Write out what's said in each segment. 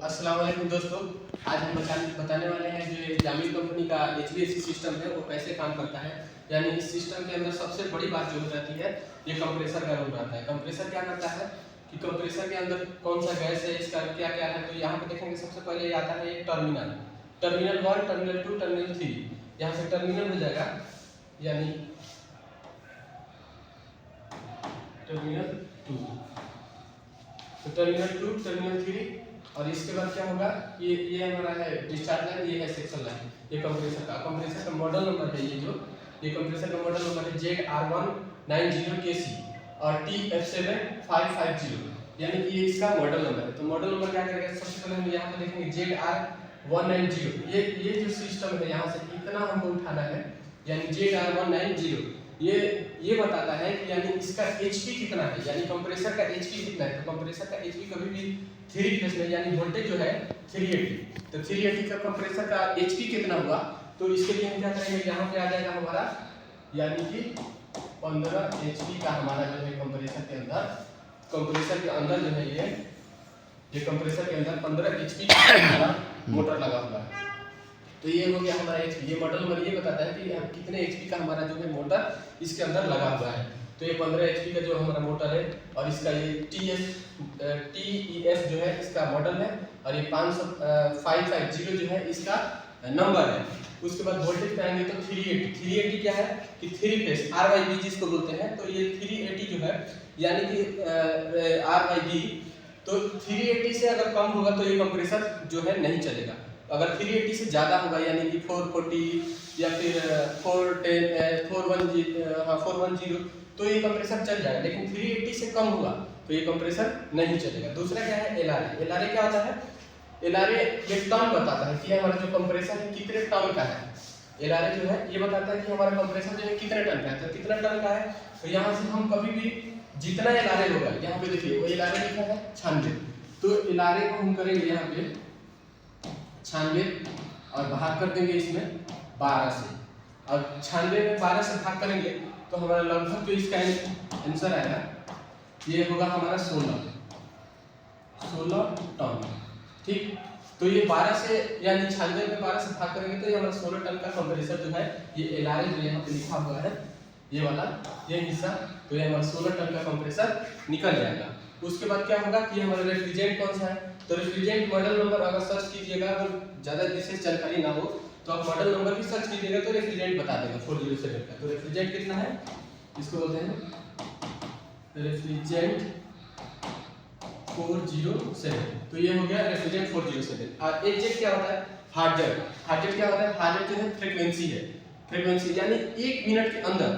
अस्सलाम वालेकुम दोस्तों, आज हम बताने वाले हैं जो ये जामी कंपनी का HVAC सिस्टम है वो कैसे काम करता है। यानी इस सिस्टम के अंदर सबसे बड़ी बात जो हो जाती है ये कंप्रेसर का रोल रहता है। कंप्रेसर क्या करता है कि कंप्रेसर के अंदर कौन सा गैस है, इसका क्या क्या है। तो यहाँ पे देखेंगे सबसे पहले ये आता है एक टर्मिनल, टर्मिनल 1, टर्मिनल 2, टर्मिनल 3। यहाँ से टर्मिनल हो जाएगा यानी टर्मिनल 2, तो टर्मिनल 2, टर्मिनल 3 और इसके बाद क्या होगा ये हमारा है डिस्चार्ज लाइन, ये है सेक्शन लाइन। ये कंप्रेसर का मॉडल नंबर है। ये कंप्रेसर का मॉडल नंबर है ZR190KC और TF7550, यानी कि ये इसका मॉडल नंबर है। तो मॉडल नंबर क्या करेगा, सबसे पहले हम यहाँ पे देखेंगे ZR190। ये जो सिस्टम है यहाँ से इतना हमको उठाना है, यानी ZR190 ये बताता है कि यानी इसका HP कितना है, यानी कंप्रेसर का HP कितना है। तो कंप्रेसर का HP कभी भी 3 फेज में, यानी वोल्टेज जो है 380, तो 380 का कंप्रेसर का HP कितना हुआ, तो इसके लिए हम क्या करेंगे, यहाँ पे आ जाएगा हमारा यानी कि 15 HP का हमारा जो है कंप्रेसर के अंदर जो है ये कंप्रेसर के अंदर 15 HP का हमारा मोटर लगा हुआ है। तो ये हो गया हमारा HP। ये मॉडल नंबर ये बताता है कि कितने HP का हमारा जो है मोटर इसके अंदर लगा हुआ है। तो ये 15 HP का जो हमारा मोटर है और इसका ये TES जो है इसका मॉडल है और ये 550 जो है इसका नंबर है। उसके बाद वोल्टेज पे आएंगे तो 380 क्या है कि 3 फेज RYB जिसको बोलते हैं। तो ये 380 जो है यानी कि RYB, तो 380 से अगर कम होगा तो ये कंप्रेसर जो है नहीं चलेगा। अगर 380 से ज़्यादा होगा यानी कि 440 या फिर 410 तो ये कंप्रेसर चल जाएगा, लेकिन 380 से कम हुआ तो ये कंप्रेसर नहीं चलेगा। दूसरा क्या है LRA। LRA क्या होता है, LRA ये टर्न बताता है कि हमारा जो कंप्रेसर है कितने टन का है। LRA जो है ये बताता है कि हमारा कंप्रेसर जो है कितने टन का है। तो कितना टन का है, तो यहाँ से हम कभी भी जितना LRA होगा, यहाँ पे देखिए वो LRA लिखा है 96, तो LRA को हम करेंगे यहाँ पे 96 और भाग कर देंगे इसमें 12 से, और 96 में 12 से भाग करेंगे तो हमारा लगभग जो इसका आंसर आएगा ये होगा हमारा 16 टन। ठीक, तो ये 12 से यानी 96 में 12 से भाग करेंगे तो ये हमारा 16 टन का कंप्रेसर जो है ये LRA जो यहाँ पे लिखा हुआ है ये वाला ये हिस्सा, तो ये हमारा 16 टन का कंप्रेसर निकल जाएगा। उसके बाद क्या होगा कि हमारा रेफ्रिजरेंट कौन सा है, तो रेफ्रिजरेंट मॉडल नंबर अगर सर्च कीजिएगा, अगर ज़्यादा विशेष जानकारी ना हो तो आप मॉडल नंबर भी सर्च कीजिएगा तो रेफ्रिजरेंट बता देगा 407 का। तो रेफ्रिजरेंट कितना है, इसको बोलते हैं रेफ्रिजरेंट 407। तो ये हो गया रेफ्रिजरेंट 407। और एजेट क्या होता है, हार्ट क्या होता है, हार्ट जो है फ्रीक्वेंसी यानी 1 मिनट के अंदर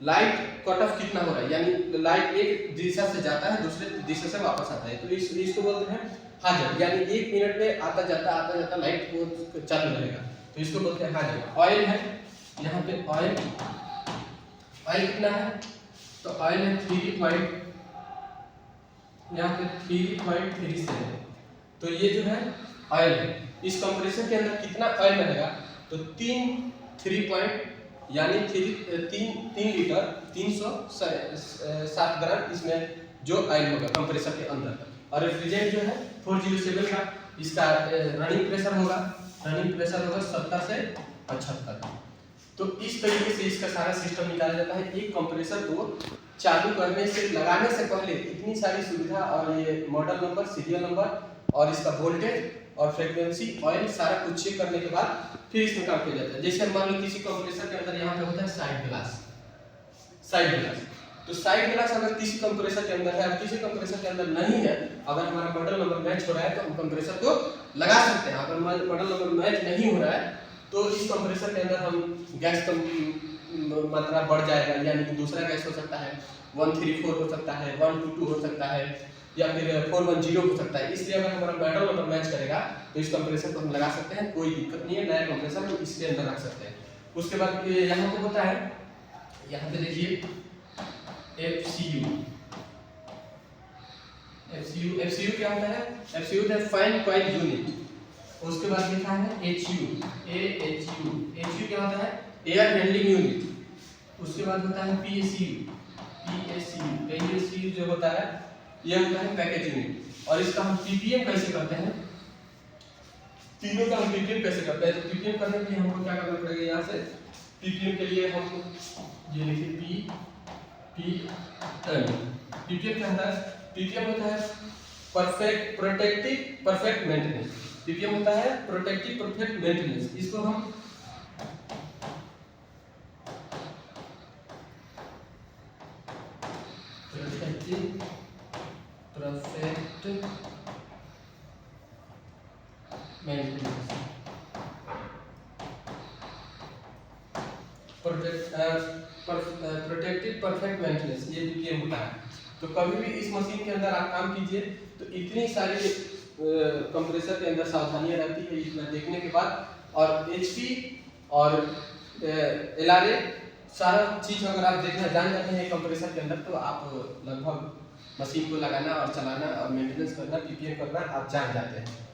लाइट कट ऑफ कितना हो रहा है, यानी लाइट एक दिशा से जाता है दूसरे दिशा से वापस आता है, तो इसको बोलते हैं हाजर। यानी 1 मिनट में आता जाता लाइट को चालू रहेगा, तो इसको बोलते हैं हाजर। ऑयल है, यहाँ पे ऑयल कितना है, तो ऑयल है 3.37। तो ये जो है ऑयल है। इस कंप्रेसर के अंदर कितना ऑयल रहेगा, तो 3 यानी 3 लीटर 307 ग्राम इसमें जो ऑयल होगा कंप्रेसर के अंदर। और रेफ्रिजरेंट जो है 407 का इसका रनिंग प्रेशर होगा 70 से 75। तो इस तरीके से इसका सारा सिस्टम निकाला जाता है। एक कंप्रेसर को चालू करने से लगाने से पहले इतनी सारी सुविधा और ये मॉडल नंबर, सीरियल नंबर और इसका वोल्टेज और फ्रीक्वेंसी, ऑयल सारा कुछ चेक करने के बाद फिर इसमें काम किया जाता है। जैसे मान लो किसी कंप्रेसर के अंदर यहाँ पे होता है साइड ग्लास, तो साइड ग्लास अगर किसी कंप्रेसर के अंदर है और किसी कंप्रेसर के अंदर नहीं है, अगर हमारा मॉडल नंबर मैच हो रहा है तो हम कंप्रेसर को लगा सकते हैं। अगर मॉडल नंबर मैच नहीं हो रहा है तो इस कंप्रेसर के अंदर हम गैस का मात्रा बढ़ जाएगा, यानी कि दूसरा गैस हो सकता है 134 हो सकता है, 122 हो सकता है या फिर 410 हो सकता है। इसलिए अगर हमारा मॉडल नंबर मैच करेगा तो इस कंप्रेसर को हम लगा सकते हैं, कोई दिक्कत नहीं है। नया कंप्रेसर हम इसके अंदर रख सकते हैं। उसके बाद यहाँ पे होता है, यहाँ पे देखिए FCU क्या होता है, FCU है फाइन कॉइल यूनिट। उसके बाद लिखा है AHU क्या होता है, एयर हैंडलिंग यूनिट। उसके बाद होता है PSU जो होता है ये होता है पैकेज यूनिट। और इसका हम PPM कैसे करते हैं, तीनों का हम पीपीएम कैसे करते हैं। तो पीपीएम करने के लिए हमको क्या करना पड़ेगा, यहाँ से पीपीएम के लिए हम ये लिखिए पीपीएम। पीपीएम क्या होता है, पीपीएम होता है perfect protective perfect maintenance. Ppm होता है प्रोटेक्टिव परफेक्ट मेंटेनेंस। इसको हम protective perfect maintenance, protective perfect maintenance, ये पीपीएम होता है। तो कभी भी इस मशीन के अंदर आप काम कीजिए तो इतनी सारी कंप्रेसर के अंदर सावधानियां रहती है इतना देखने के बाद, और एचपी और एलआरए सारा चीज अगर आप देखना जान जाते हैं कंप्रेसर के अंदर, तो आप लगभग मशीन को लगाना और चलाना और मेंटेनेंस करना, पीपीएम करना आप जान जाते हैं।